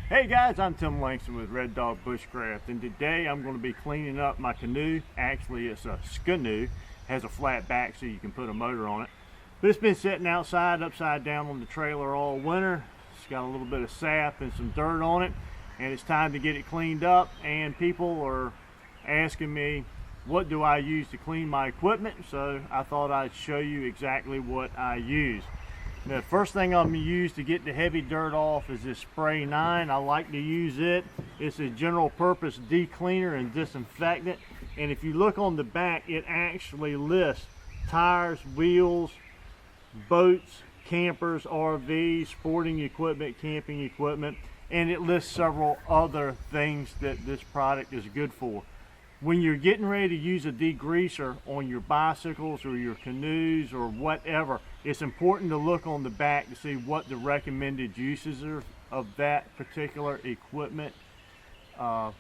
Hey guys, I'm Tim Langston with Red Dog Bushcraft, and today I'm going to be cleaning up my canoe. Actually, it's a Scanoe. It has a flat back so you can put a motor on it. But it's been sitting outside, upside down on the trailer all winter. It's got a little bit of sap and some dirt on it, and it's time to get it cleaned up. And people are asking me, what do I use to clean my equipment? So I thought I'd show you exactly what I use. The first thing I'm going to use to get the heavy dirt off is this Spray 9. I like to use it. It's a general purpose de-cleaner and disinfectant. And if you look on the back, it actually lists tires, wheels, boats, campers, RVs, sporting equipment, camping equipment, and it lists several other things that this product is good for. When you're getting ready to use a degreaser on your bicycles or your canoes or whatever, it's important to look on the back to see what the recommended uses are of that particular equipment,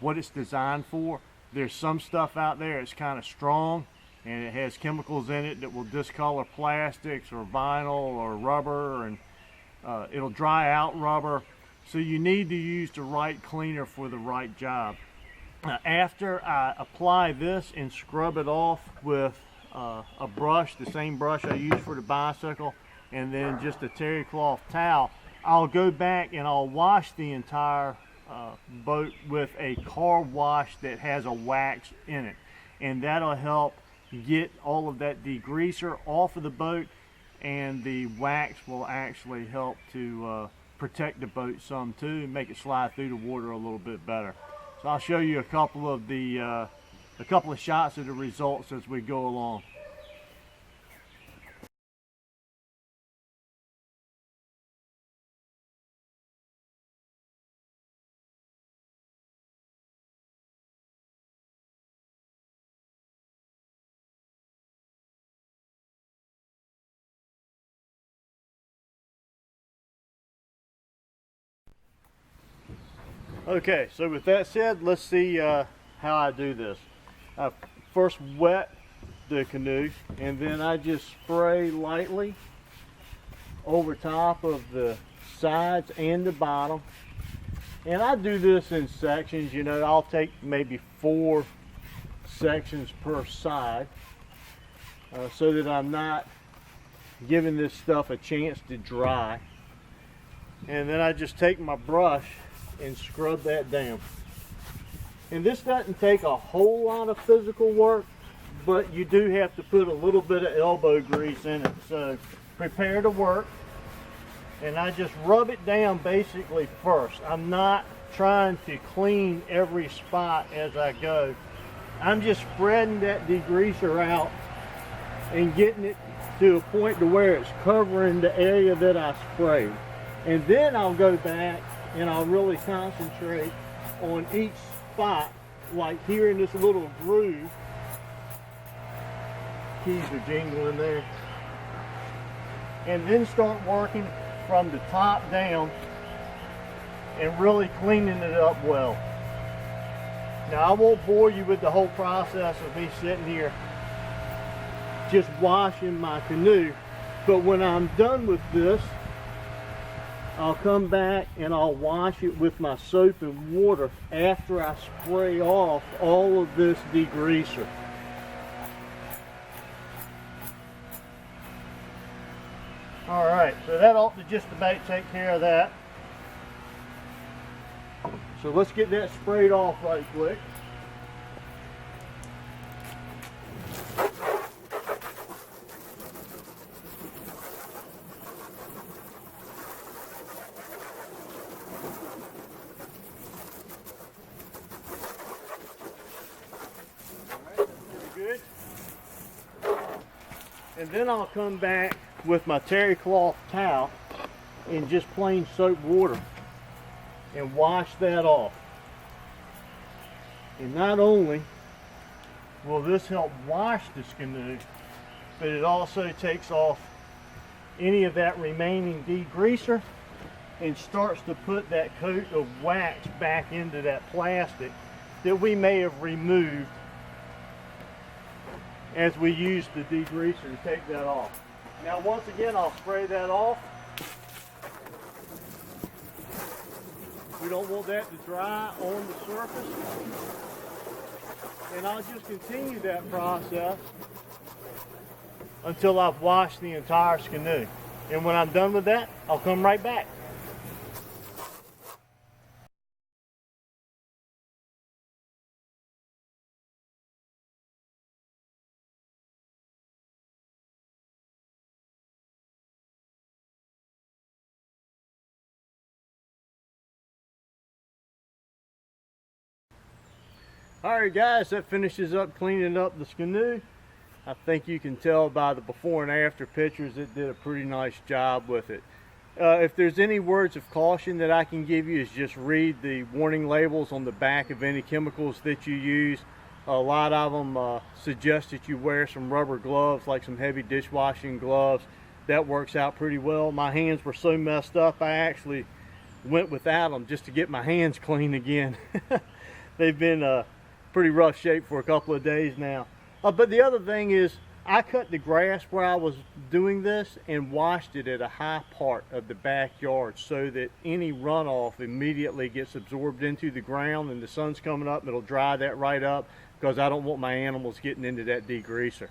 what it's designed for. There's some stuff out there that's kind of strong and it has chemicals in it that will discolor plastics or vinyl or rubber, and it'll dry out rubber. So you need to use the right cleaner for the right job. After I apply this and scrub it off with a brush, the same brush I use for the bicycle, and then just a terry cloth towel, I'll go back and I'll wash the entire boat with a car wash that has a wax in it, and that'll help get all of that degreaser off of the boat, and the wax will actually help to protect the boat some too and make it slide through the water a little bit better. So I'll show you a couple of shots of the results as we go along. Okay, so with that said, let's see how I do this. I first wet the canoe, and then I just spray lightly over top of the sides and the bottom. And I do this in sections. You know, I'll take maybe 4 sections per side so that I'm not giving this stuff a chance to dry. And then I just take my brush and scrub that down. And this doesn't take a whole lot of physical work, but you do have to put a little bit of elbow grease in it. So prepare to work, and I just rub it down basically first. I'm not trying to clean every spot as I go. I'm just spreading that degreaser out and getting it to a point to where it's covering the area that I sprayed. And then I'll go back and I'll really concentrate on each spot, like here in this little groove. Keys are jingling there. And then start working from the top down and really cleaning it up well. Now, I won't bore you with the whole process of me sitting here just washing my canoe, but when I'm done with this, I'll come back and I'll wash it with my soap and water after I spray off all of this degreaser. Alright, so that ought to just about take care of that. So let's get that sprayed off right quick. Good. And then I'll come back with my terry cloth towel and just plain soap water and wash that off. And not only will this help wash this canoe, but it also takes off any of that remaining degreaser and starts to put that coat of wax back into that plastic that we may have removed as we use the degreaser to take that off. Now once again, I'll spray that off We don't want that to dry on the surface. And I'll just continue that process until I've washed the entire Scanoe. And when I'm done with that, I'll come right back. Alright guys, that finishes up cleaning up the Scanoe. I think you can tell by the before and after pictures it did a pretty nice job with it. If there's any words of caution that I can give you, is just read the warning labels on the back of any chemicals that you use. A lot of them suggest that you wear some rubber gloves, like some heavy dishwashing gloves. That works out pretty well. My hands were so messed up I actually went without them just to get my hands clean again. They've been pretty rough shape for a couple of days now. But the other thing is, I cut the grass where I was doing this and washed it at a high part of the backyard so that any runoff immediately gets absorbed into the ground, and the sun's coming up, it'll dry that right up, because I don't want my animals getting into that degreaser.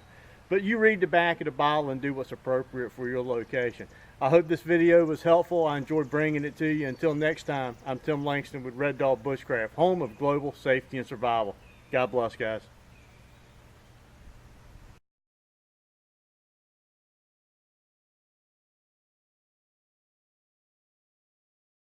But you read the back of the bottle and do what's appropriate for your location. I hope this video was helpful. I enjoyed bringing it to you. Until next time, I'm Tim Langston with Red Dog Bushcraft, home of global safety and survival. God bless, guys.